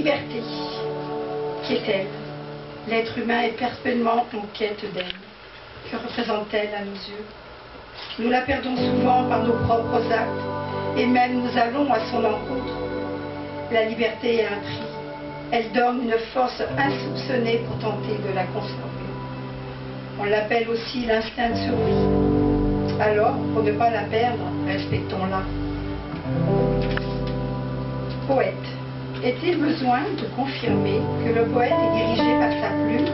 liberté, qu'est-elle? L'être humain est perpétuellement en quête d'elle. Que représente-t-elle à nos yeux? Nous la perdons souvent par nos propres actes, et même nous allons à son encontre. La liberté a un prix. Elle donne une force insoupçonnée pour tenter de la conserver. On l'appelle aussi l'instinct de survie. Alors, pour ne pas la perdre, respectons-la. Poète. Est-il besoin de confirmer que le poète est dirigé par sa plume,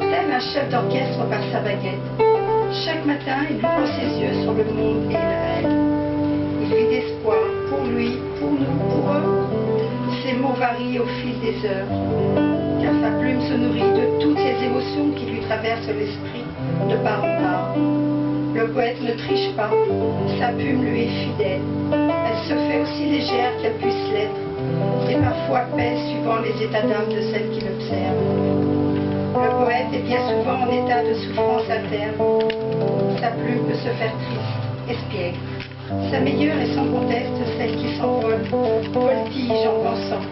tel un chef d'orchestre par sa baguette? Chaque matin, il ouvre ses yeux sur le monde et il rêve. Il vit d'espoir pour lui, pour nous, pour eux. Ses mots varient au fil des heures, car sa plume se nourrit de toutes les émotions qui lui traversent l'esprit de part en part. Le poète ne triche pas, sa plume lui est fidèle. Elle se fait aussi légère qu'elle puisse l'être, et parfois pèse suivant les états d'âme de celle qui l'observe. Le poète est bien souvent en état de souffrance interne. Sa plume peut se faire triste, espiègle. Sa meilleure est sans conteste celle qui s'envole, voltige en pensant.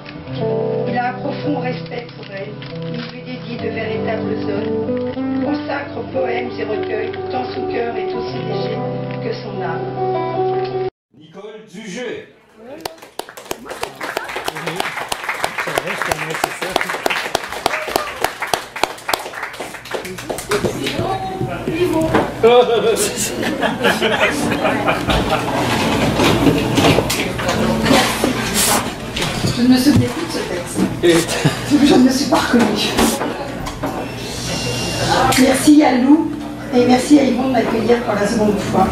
Il a un profond respect pour elle. Il lui dédie de véritables zones. Il consacre poèmes et recueils, tant son cœur est aussi léger que son âme. Nicole Duget. Je ne me souviens plus de ce texte. Je ne me suis pas reconnue. Merci à Lou et merci à Yvon de m'accueillir pour la seconde fois.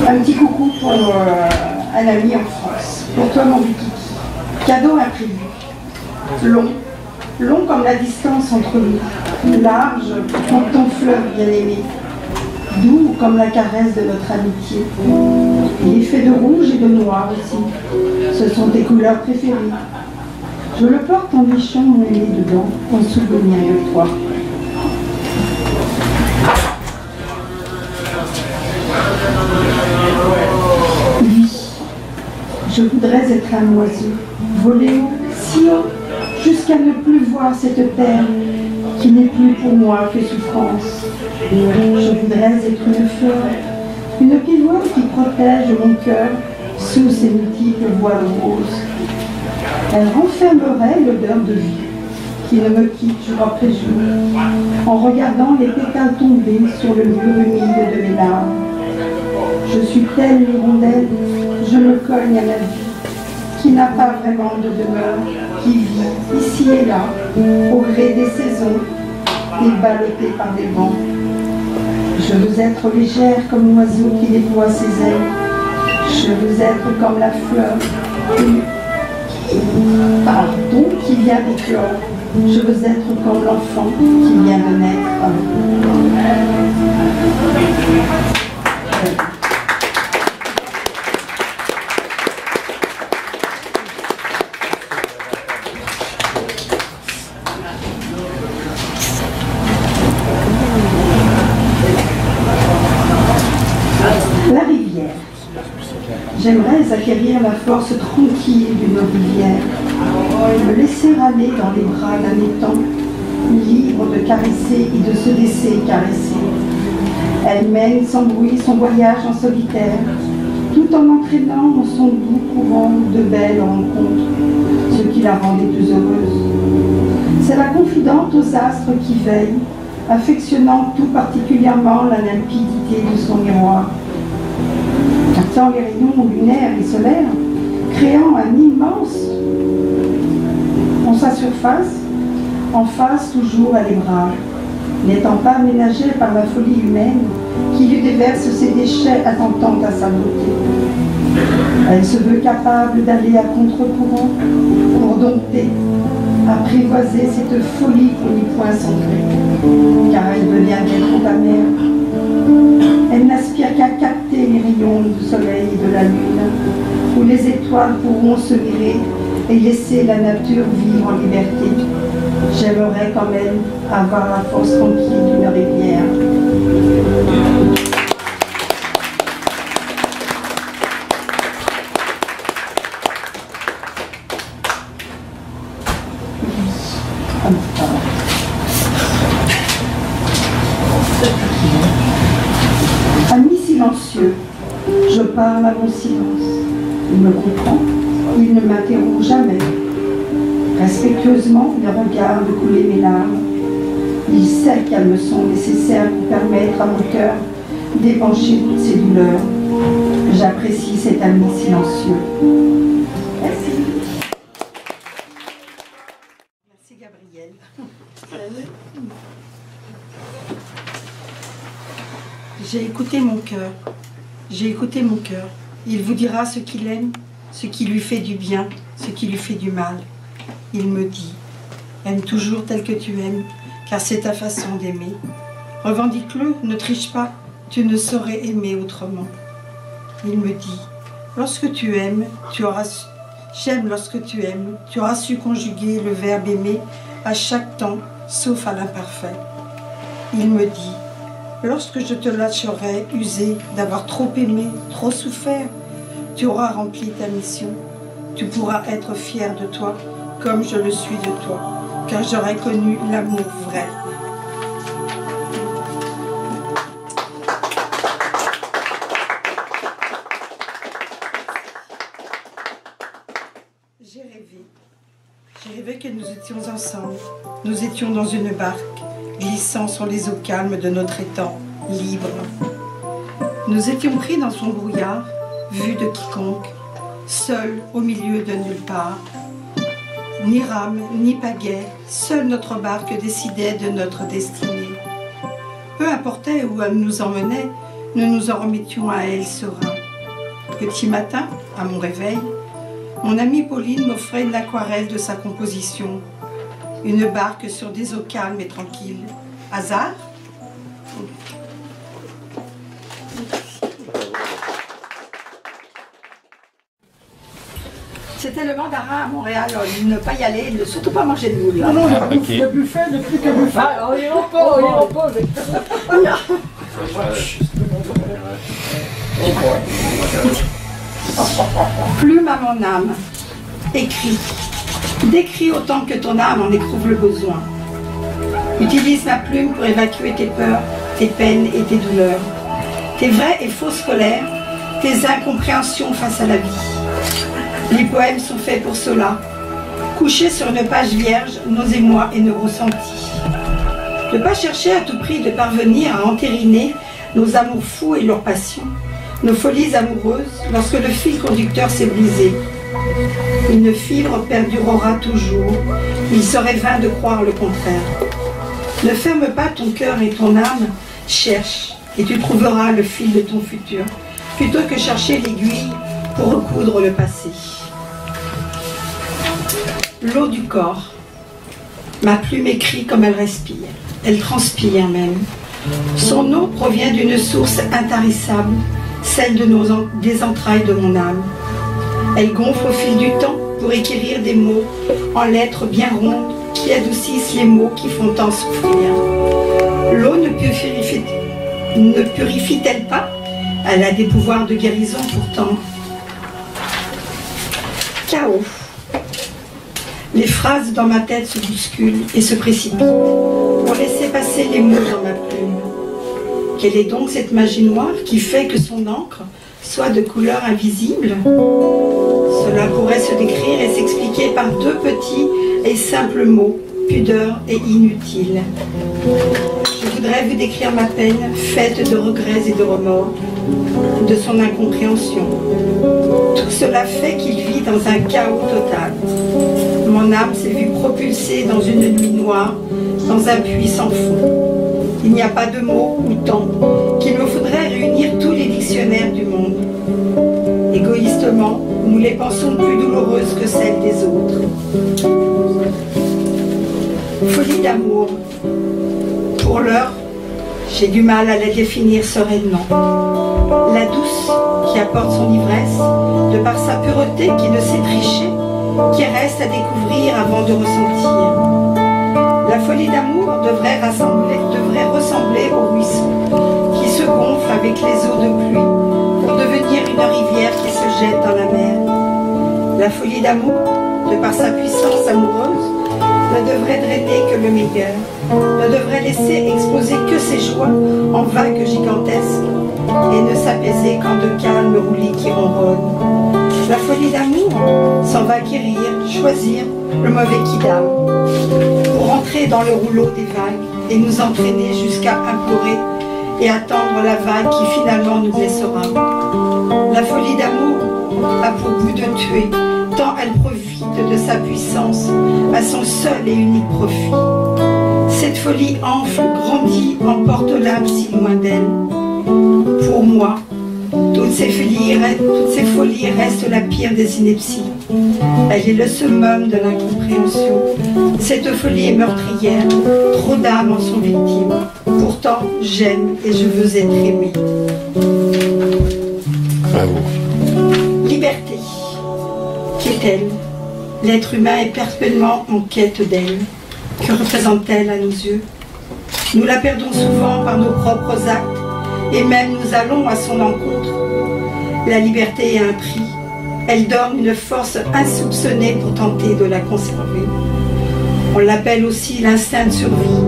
Un petit coucou pour un ami en France. Pour toi, mon Vicky. Cadeau imprévu. Long. Long comme la distance entre nous. Large comme ton fleuve bien-aimé. Doux comme la caresse de notre amitié. Il est fait de rouge et de noir aussi. Ce sont tes couleurs préférées. Je le porte en léchant mon nez dedans, en souvenir de toi. Oui, je voudrais être un oiseau, voler haut, si haut, jusqu'à ne plus voir cette terre qui n'est plus pour moi que souffrance. Je voudrais être une fleur, une pivoine qui protège mon cœur sous ses multiples voiles roses. Elle renfermerait l'odeur de vie qui ne me quitte jour après jour, en regardant les pétales tomber sur le mur humide de mes larmes. Je suis telle hirondelle, je me cogne à la vie, qui n'a pas vraiment de demeure, qui vit ici et là, au gré des saisons, et ballottée par des vents. Je veux être légère comme l'oiseau qui déploie ses ailes. Je veux être comme la fleur qui vient d'éclore. Je veux être comme l'enfant qui vient de naître. La rivière. J'aimerais acquérir la force tranquille d'une rivière, me laisser aller dans les bras d'un étang, libre de caresser et de se laisser caresser. Elle mène sans bruit son voyage en solitaire, tout en entraînant dans son doux courant de belles rencontres, ce qui la rendait plus heureuse. C'est la confidente aux astres qui veille, affectionnant tout particulièrement la limpidité de son miroir. Captant les rayons lunaires et solaires, créant un immense en sa surface, en face toujours elle est brave, n'étant pas ménagée par la folie humaine qui lui déverse ses déchets attentant à sa beauté. Elle se veut capable d'aller à contre-courant pour dompter, apprivoiser cette folie pour n'y point s'entrer, car elle veut bien bien trop amère. Elle n'aspire qu'à capter les rayons du soleil et de la lune, où les étoiles pourront se mirer et laisser la nature vivre en liberté. J'aimerais comme elle avoir la force tranquille d'une rivière. Ami silencieux, je parle à mon silence. Il me comprend, il ne m'interrompt jamais. Respectueusement, il regarde couler mes larmes. Il sait qu'elles me sont nécessaires pour permettre à mon cœur d'épancher toutes ses douleurs. J'apprécie cet ami silencieux. Merci. Merci Gabriel. J'ai écouté mon cœur. J'ai écouté mon cœur. Il vous dira ce qu'il aime, ce qui lui fait du bien, ce qui lui fait du mal. Il me dit, aime toujours tel que tu aimes, car c'est ta façon d'aimer. Revendique-le, ne triche pas, tu ne saurais aimer autrement. Il me dit, lorsque tu aimes, j'aime lorsque tu aimes, tu auras su conjuguer le verbe aimer à chaque temps, sauf à l'imparfait. Il me dit, lorsque je te lâcherai, usé d'avoir trop aimé, trop souffert, tu auras rempli ta mission. Tu pourras être fier de toi, comme je le suis de toi, car j'aurai connu l'amour vrai. J'ai rêvé que nous étions ensemble. Nous étions dans une barque, glissant sur les eaux calmes de notre étang, libre. Nous étions pris dans son brouillard, vus de quiconque, seuls au milieu de nulle part. Ni rame, ni pagaie, seule notre barque décidait de notre destinée. Peu importait où elle nous emmenait, nous nous en remettions à elle serein. Petit matin, à mon réveil, mon amie Pauline m'offrait une aquarelle de sa composition. Une barque sur des eaux calmes et tranquilles. Hasard ? C'était le mandarin à Montréal, ne pas y aller, ne surtout pas manger de moules. Non, non, le buffet, ne plus que le buffet. Ah, on ira pas, on ira pas. Plume à mon âme, écris, décris autant que ton âme en éprouve le besoin. Utilise ma plume pour évacuer tes peurs, tes peines et tes douleurs, tes vraies et fausses colères, tes incompréhensions face à la vie. Les poèmes sont faits pour cela. Couchés sur une page vierge, nos émois et nos ressentis. Ne pas chercher à tout prix de parvenir à entériner nos amours fous et leurs passions, nos folies amoureuses, lorsque le fil conducteur s'est brisé. Une fibre perdurera toujours, il serait vain de croire le contraire. Ne ferme pas ton cœur et ton âme, cherche, et tu trouveras le fil de ton futur, plutôt que chercher l'aiguille pour recoudre le passé. L'eau du corps. Ma plume écrit comme elle respire. Elle transpire même. Son eau provient d'une source intarissable, celle des entrailles de mon âme. Elle gonfle au fil du temps pour écrire des mots en lettres bien rondes qui adoucissent les mots qui font tant souffrir. L'eau ne purifie-t-elle pas? Elle a des pouvoirs de guérison pourtant. Chaos. Les phrases dans ma tête se bousculent et se précipitent pour laisser passer les mots dans ma plume. Quelle est donc cette magie noire qui fait que son encre soit de couleur invisible? Cela pourrait se décrire et s'expliquer par deux petits et simples mots, pudeur et inutile. Je voudrais vous décrire ma peine, faite de regrets et de remords, de son incompréhension. Tout cela fait qu'il vit dans un chaos total. Mon âme s'est vue propulsée dans une nuit noire, dans un puits sans fond. Il n'y a pas de mots ou temps qu'il me faudrait réunir tous les dictionnaires du monde. Égoïstement, nous les pensons plus douloureuses que celles des autres. Folie d'amour. Pour l'heure, j'ai du mal à la définir sereinement. La douce qui apporte son ivresse, de par sa pureté qui ne sait tricher, qui reste à découvrir avant de ressentir. La folie d'amour devrait ressembler au ruisseau qui se gonfle avec les eaux de pluie pour devenir une rivière qui se jette dans la mer. La folie d'amour, de par sa puissance amoureuse, ne devrait drainer que le meilleur, ne devrait laisser exploser que ses joies en vagues gigantesques et ne s'apaiser qu'en de calmes roulis qui ronronnent. La folie d'amour s'en va acquérir, choisir le mauvais kidam pour entrer dans le rouleau des vagues et nous entraîner jusqu'à implorer et attendre la vague qui finalement nous blessera. La folie d'amour a pour but de tuer, tant elle profite de sa puissance à son seul et unique profit. Cette folie enfle, grandit, emporte l'âme si loin d'elle. Pour moi, toutes ces folies restent la pire des inepties. Elle est le summum de l'incompréhension. Cette folie est meurtrière, trop d'âmes en sont victimes. Pourtant, j'aime et je veux être aimée. Bravo. Liberté. Qu'est-elle? L'être humain est perpétuellement en quête d'elle. Que représente-t-elle à nos yeux? Nous la perdons souvent par nos propres actes et même nous allons à son encontre. La liberté a un prix. Elle donne une force insoupçonnée pour tenter de la conserver. On l'appelle aussi l'instinct de survie.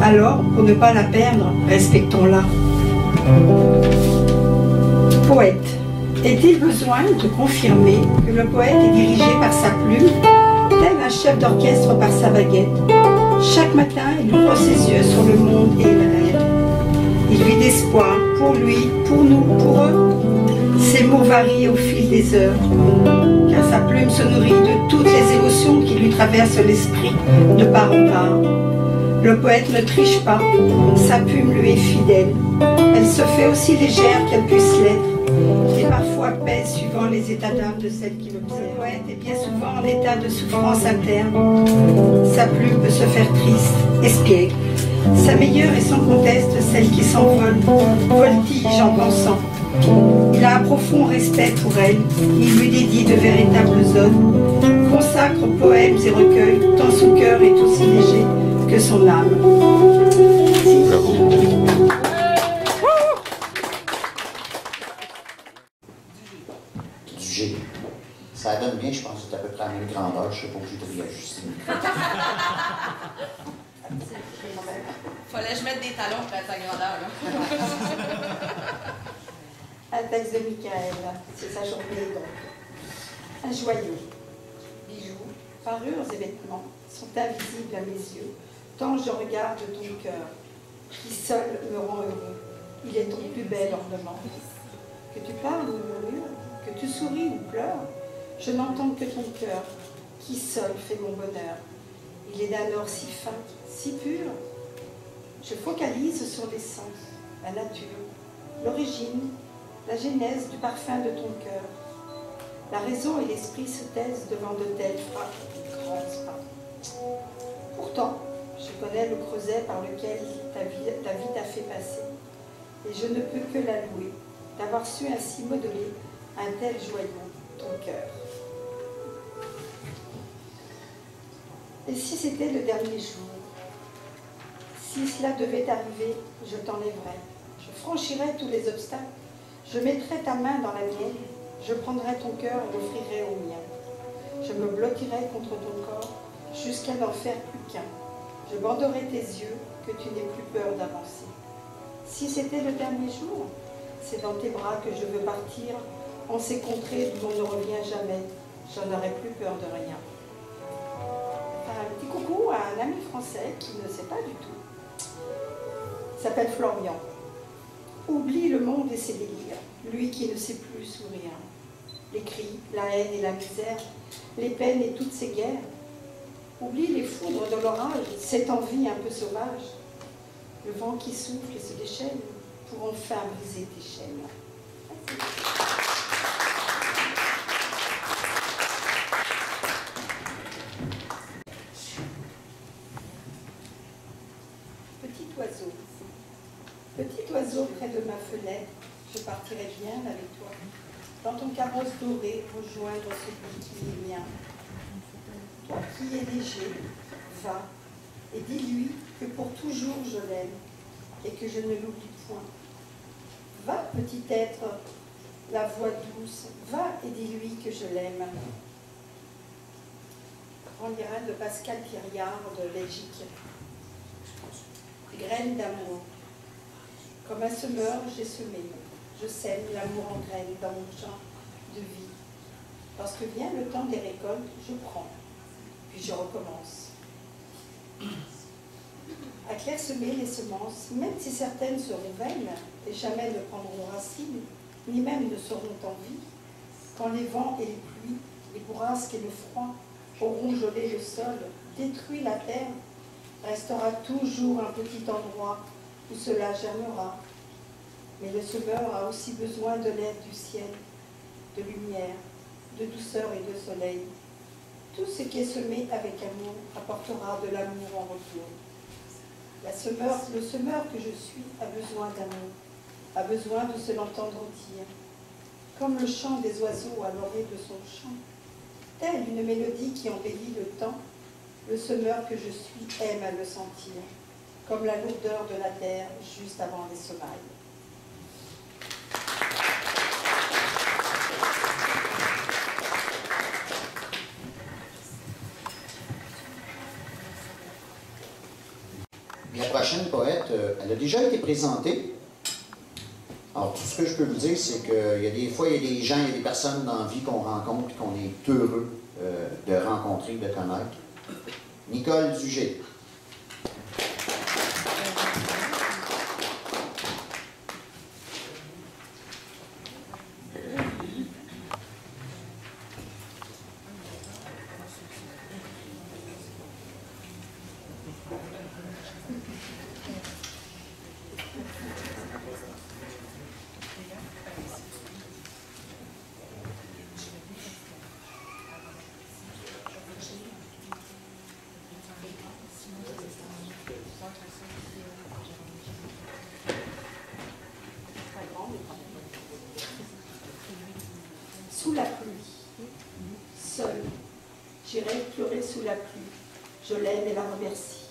Alors, pour ne pas la perdre, respectons-la. Poète. Est-il besoin de confirmer que le poète est dirigé par sa plume, tel un chef d'orchestre par sa baguette? Chaque matin, il ouvre ses yeux sur le monde et il rêve. Il vit d'espoir pour lui, pour nous, pour eux. Ses mots varient au fil des heures, car sa plume se nourrit de toutes les émotions qui lui traversent l'esprit de part en part. Le poète ne triche pas, sa plume lui est fidèle. Elle se fait aussi légère qu'elle puisse l'être, et parfois pèse suivant les états d'âme de celle qui l'observe. Le poète est bien souvent en état de souffrance interne. Sa plume peut se faire triste, espiègle. Sa meilleure est sans conteste celle qui s'envole, voltige en pensant. Il a un profond respect pour elle, il lui dédie de véritables odes, consacre poèmes et recueils, tant son cœur est aussi léger que son âme. Du G. Ça donne bien, je pense que c'est à peu près la même grandeur, je ne sais pas où j'ai réajusté. Fallait que je mette des talons pour être à grandeur. Un texte de Michael, c'est sa journée donc. Un joyau. Bijoux, parures et vêtements sont invisibles à mes yeux, tant je regarde ton cœur, qui seul me rend heureux. Il est ton plus bel ornement. Que tu parles ou murmures, que tu souris ou pleures, je n'entends que ton cœur, qui seul fait mon bonheur. Il est d'un or si fin, si pur. Je focalise sur l'essence, la nature, l'origine, la genèse du parfum de ton cœur. La raison et l'esprit se taisent devant de telles grands pas. Pourtant, je connais le creuset par lequel ta vie t'a fait passer, et je ne peux que la louer, d'avoir su ainsi modeler un tel joyau, ton cœur. Et si c'était le dernier jour? Si cela devait arriver, je t'enlèverais. Je franchirais tous les obstacles. Je mettrais ta main dans la mienne. Je prendrais ton cœur et l'offrirais au mien. Je me blottirais contre ton corps jusqu'à n'en faire plus qu'un. Je banderais tes yeux, que tu n'aies plus peur d'avancer. Si c'était le dernier jour, c'est dans tes bras que je veux partir, en ces contrées d'où on ne revient jamais. J'en aurais plus peur de rien. Un petit coucou à un ami français qui ne sait pas du tout. Il s'appelle Florian. Oublie le monde et ses délires, lui qui ne sait plus sourire. Les cris, la haine et la misère, les peines et toutes ces guerres. Oublie les foudres de l'orage, cette envie un peu sauvage. Le vent qui souffle et se déchaîne pour enfin briser tes chaînes. Petit oiseau près de ma fenêtre, je partirai bien avec toi, dans ton carrosse doré, rejoindre celui qui est mien. Toi qui es léger, va, et dis-lui que pour toujours je l'aime, et que je ne l'oublie point. Va, petit être, la voix douce, va et dis-lui que je l'aime. On dirait de Pascal Thiriard de Belgique. Graines d'amour. Comme un semeur, j'ai semé. Je sème l'amour en graines dans mon champ de vie. Lorsque vient le temps des récoltes, je prends, puis je recommence. À clairsemer les semences, même si certaines seront vaines et jamais ne prendront racine, ni même ne seront en vie, quand les vents et les pluies, les bourrasques et le froid auront gelé le sol, détruit la terre, restera toujours un petit endroit où cela germera. Mais le semeur a aussi besoin de l'aide du ciel, de lumière, de douceur et de soleil. Tout ce qui est semé avec amour apportera de l'amour en retour. Le semeur que je suis a besoin d'amour, a besoin de se l'entendre dire. Comme le chant des oiseaux à l'oreille de son chant, telle une mélodie qui embellit le temps, le semeur que je suis aime à le sentir, comme la lourdeur de la terre juste avant les semailles. La prochaine poète, elle a déjà été présentée. Alors, tout ce que je peux vous dire, c'est qu'il y a des fois, il y a des gens, il y a des personnes dans la vie qu'on rencontre et qu'on est heureux de rencontrer, de connaître. Nicole Dugé. Sous la pluie, seule, j'irai pleurer sous la pluie. Je l'aime et la remercie.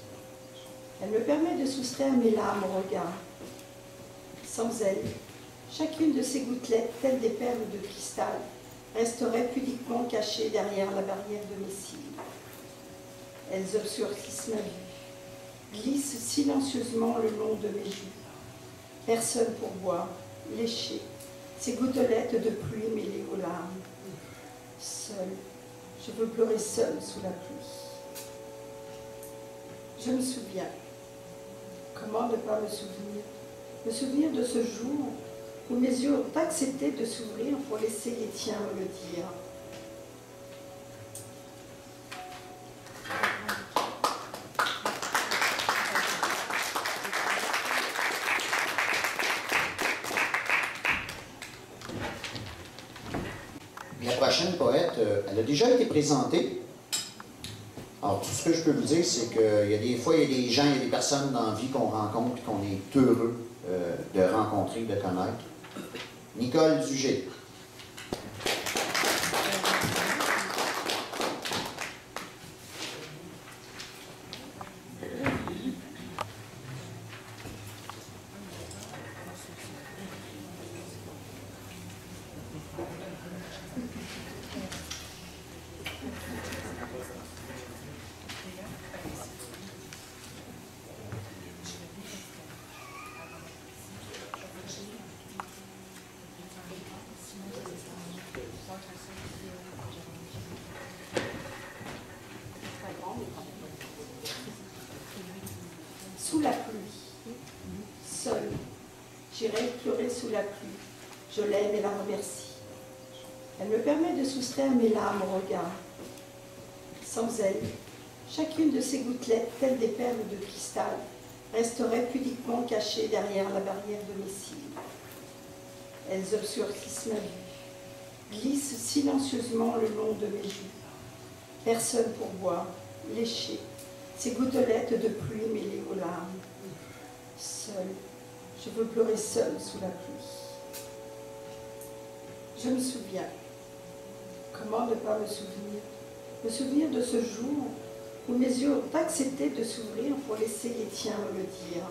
Elle me permet de soustraire mes larmes au regard. Sans elle, chacune de ces gouttelettes, telles des perles de cristal, resterait pudiquement cachée derrière la barrière de mes cils. Elles obscurcissent ma vue, glissent silencieusement le long de mes joues. Personne pour boire, lécher, ces gouttelettes de pluie mêlées aux larmes. Seule, je veux pleurer seule sous la pluie. Je me souviens. Comment ne pas me souvenir? Me souvenir de ce jour où mes yeux ont accepté de s'ouvrir pour laisser les tiens me le dire. La prochaine poète, elle a déjà été présentée. Alors, tout ce que je peux vous dire, c'est qu'il y a des fois, il y a des gens, il y a des personnes dans la vie qu'on rencontre et qu'on est heureux de rencontrer, de connaître. Nicole Dugé. Sous la pluie, seule, j'irai pleurer sous la pluie. Je l'aime et la remercie. Elle me permet de soustraire mes larmes au regard. Sans elle, chacune de ces gouttelettes, telles des perles de cristal, resterait pudiquement cachée derrière la barrière de mes cils. Elles obscurcissent ma vue, glissent silencieusement le long de mes joues. Personne pour boire, lécher, ces gouttelettes de pluie mêlées aux larmes. Seule, je veux pleurer seule sous la pluie. Je me souviens. Comment ne pas me souvenir? Me souvenir de ce jour où mes yeux ont accepté de s'ouvrir pour laisser les tiens me le dire.